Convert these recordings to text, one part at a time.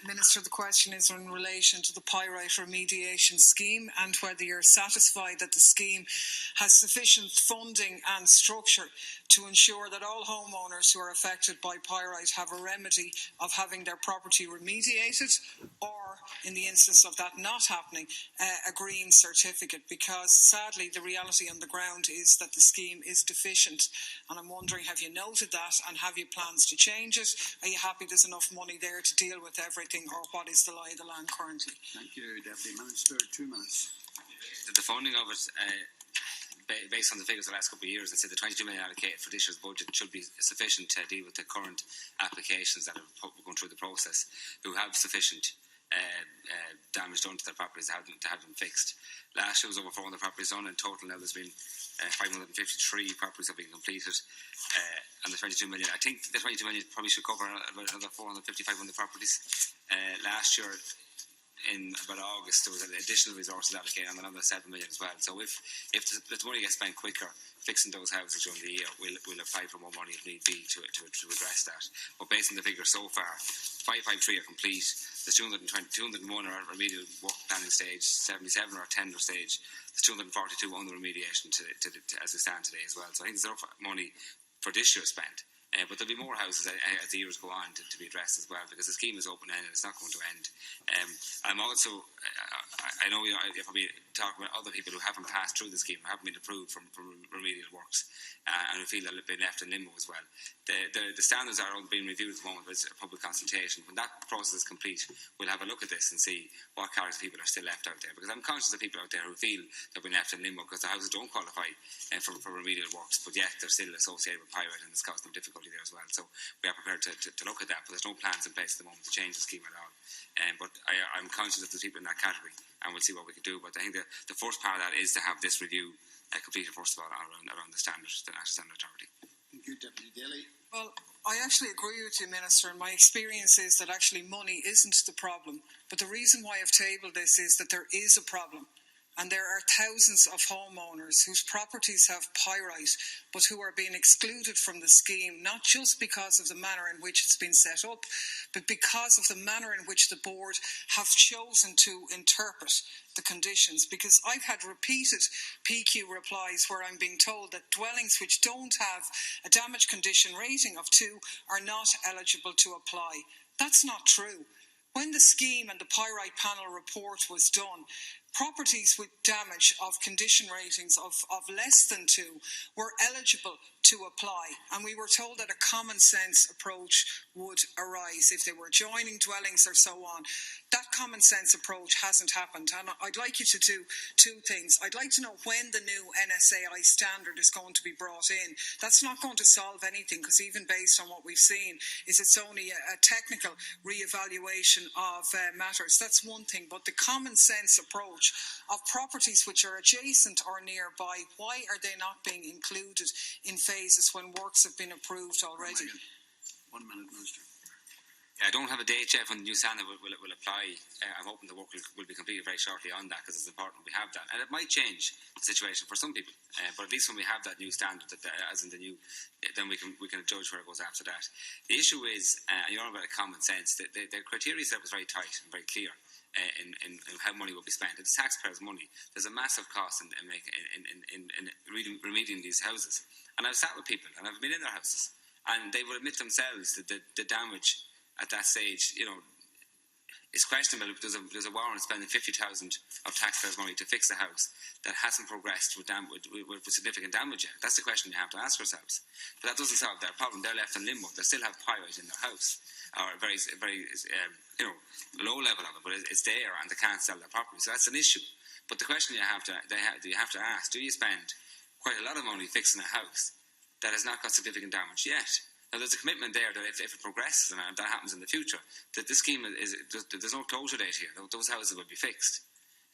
Minister, the question is in relation to the Pyrite remediation scheme and whether you're satisfied that the scheme has sufficient funding and structure to ensure that all homeowners who are affected by pyrite have a remedy of having their property remediated, or, in the instance of that not happening, a green certificate, because sadly the reality on the ground is that the scheme is deficient. And I'm wondering, have you noted that and have you plans to change it? Are you happy there's enough money there to deal with everything, or what is the lie of the land currently? Thank you, Deputy Minister. 2 minutes. The funding of it, based on the figures of the last couple of years, I said the 22 million allocated for this year's budget should be sufficient to deal with the current applications that are going through the process, who have sufficient damage done to their properties to have them fixed. Last year was over 400 properties done. In total now there's been 553 properties have been completed, and the 22 million, I think the 22 million probably should cover about another 450, 500 properties. Last year in about August there was an additional resources allocated on another 7 million as well. So if the money gets spent quicker fixing those houses during the year, we'll apply for more money if need be to address that. But based on the figures so far, 553 are complete. There's 201 are at remedial work planning stage, 77 are at tender stage. There's 242 on the remediation as we stand today as well. So I think there's enough money for this year spent. But there'll be more houses as the years go on to be addressed as well, because the scheme is open-ended. It's not going to end. I'm also, I know you're probably talking about other people who haven't passed through the scheme, who haven't been approved from remedial works, and who feel that they've been left in limbo as well. The standards are being reviewed at the moment with a public consultation. When that process is complete, we'll have a look at this and see what categories of people are still left out there, because I'm conscious of people out there who feel they've been left in limbo because the houses don't qualify for remedial works, but yet they're still associated with pyrite and it's causing them difficulty there as well. So we are prepared to look at that, but there's no plans in place at the moment to change the scheme at all. But I'm conscious of the people in that category, and we'll see what we can do. But I think the first part of that is to have this review completed first of all around the standards, the National Standard Authority. Thank you, Deputy Daly. Well, I actually agree with you, Minister, and my experience is that actually money isn't the problem. But the reason why I've tabled this is that there is a problem. And there are thousands of homeowners whose properties have pyrite, but who are being excluded from the scheme, not just because of the manner in which it's been set up, but because of the manner in which the board have chosen to interpret the conditions. Because I've had repeated PQ replies where I'm being told that dwellings which don't have a damage condition rating of 2 are not eligible to apply. That's not true. When the scheme and the Pyrite panel report was done, properties with damage of condition ratings of less than 2 were eligible to apply, and we were told that a common sense approach would arise if they were joining dwellings or so on. That common sense approach hasn't happened, and I'd like you to do 2 things. I'd like to know when the new NSAI standard is going to be brought in. That's not going to solve anything, because even based on what we've seen, it's only a technical re-evaluation of matters. That's one thing, but the common sense approach of properties which are adjacent or nearby, why are they not being included in phases when works have been approved already? 1 minute, Minister. I don't have a date yet when the new standard will apply. I'm hoping the work will be completed very shortly on that, because it's important we have that. And it might change the situation for some people, but at least when we have that new standard, as in the new, then we can judge where it goes after that. The issue is, you're on about common sense. The criteria set was very tight and very clear in how money will be spent. It's taxpayers' money. There's a massive cost in remedying these houses. And I've sat with people and I've been in their houses, and they would admit themselves that the damage at that stage, it's questionable. There's a warrant spending 50,000 of taxpayers' money to fix a house that hasn't progressed with significant damage yet. That's the question we have to ask ourselves. But that doesn't solve their problem. They're left in limbo. They still have pyrite in their house, or a very low level of it, but it's there, and they can't sell their property. So that's an issue. But the question you have to ask: do you spend quite a lot of money fixing a house that has not got significant damage yet? Now, there's a commitment there that if it progresses and that happens in the future, that this scheme there's no closure date here. Those houses will be fixed.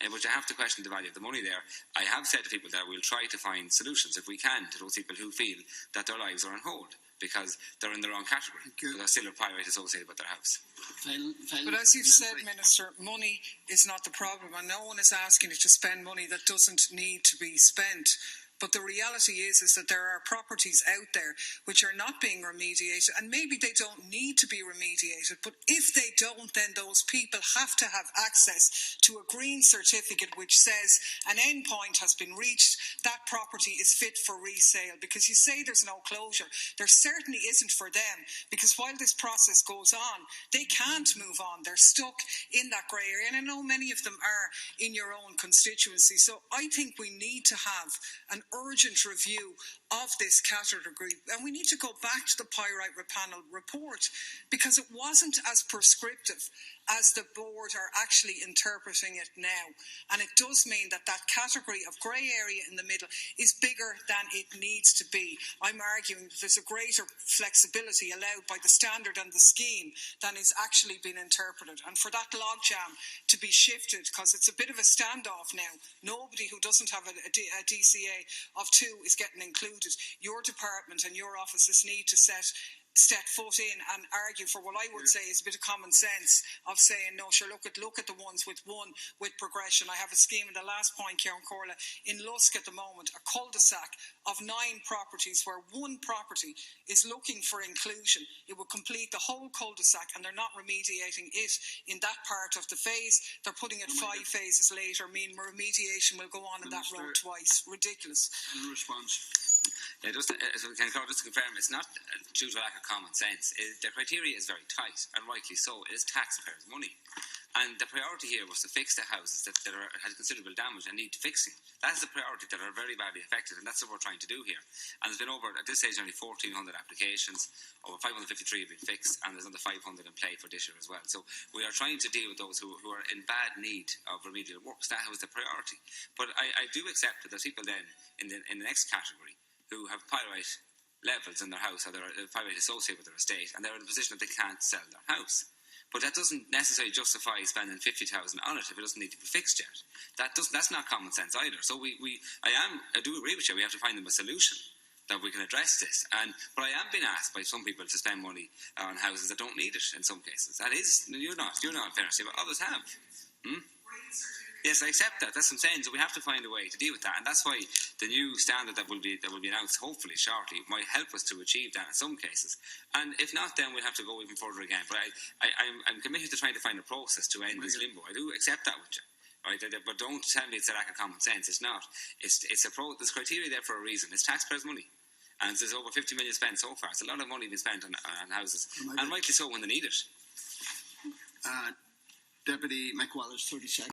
But you have to question the value of the money there. I have said to people that we'll try to find solutions, if we can, to those people who feel that their lives are on hold because they're in the wrong category. There's still a pyrite associated with their house. But as you've said, Minister, money is not the problem, and no one is asking you to spend money that doesn't need to be spent. But the reality is that there are properties out there which are not being remediated, and maybe they don't need to be remediated. But if they don't, then those people have to have access to a green certificate which says an end point has been reached, that property is fit for resale. Because you say there's no closure. There certainly isn't for them, because while this process goes on, they can't move on. They're stuck in that grey area. And I know many of them are in your own constituency. So I think we need to have an urgent review of this category, and we need to go back to the Pyrite panel report, because it wasn't as prescriptive as the board are actually interpreting it now. And it does mean that that category of grey area in the middle is bigger than it needs to be. I'm arguing that there's a greater flexibility allowed by the standard and the scheme than is actually been interpreted. And for that logjam to be shifted, because it's a bit of a standoff now, nobody who doesn't have a DCA of 2 is getting included. Your department and your offices need to step foot in and argue for what I would say is a bit of common sense of saying, no, sure, look at the ones with progression. I have a scheme in the last point, Kieran Corla, in Lusk at the moment, a cul-de-sac of 9 properties where 1 property is looking for inclusion. It would complete the whole cul-de-sac, and they're not remediating it in that part of the phase. They're putting it 5 phases later, meaning remediation will go on in that road twice. Ridiculous. In response. Yeah, just to confirm, it's not due to lack of common sense. The criteria is very tight, and rightly so. It is taxpayers' money. And the priority here was to fix the houses that had considerable damage and need fixing. That is the priority, that are very badly affected, and that's what we're trying to do here. And there's been at this stage, only 1,400 applications, over 553 have been fixed, and there's another 500 in play for this year as well. So we are trying to deal with those who are in bad need of remedial works. That was the priority. But I do accept that there's people then in the next category who have pyrite levels in their house, or they're pyrite associated with their estate, and they're in a position that they can't sell their house. But that doesn't necessarily justify spending 50,000 on it if it doesn't need to be fixed yet. That's not common sense either. So I do agree with you. We have to find them a solution that we can address this. But I am being asked by some people to spend money on houses that don't need it in some cases. That is, you're not in fairness, but others have. Yes, I accept that. That's what I'm saying. So we have to find a way to deal with that, and that's why the new standard that will be announced hopefully shortly might help us to achieve that in some cases. And if not, then we'll have to go even further again. But I'm committed to trying to find a process to end this limbo. I do accept that with you. Right? But don't tell me it's a lack of common sense. It's not. There's criteria there for a reason. It's taxpayers' money. And there's over 50 million spent so far. It's a lot of money being spent on houses. And rightly so when they need it. Deputy McWallis, 30 seconds.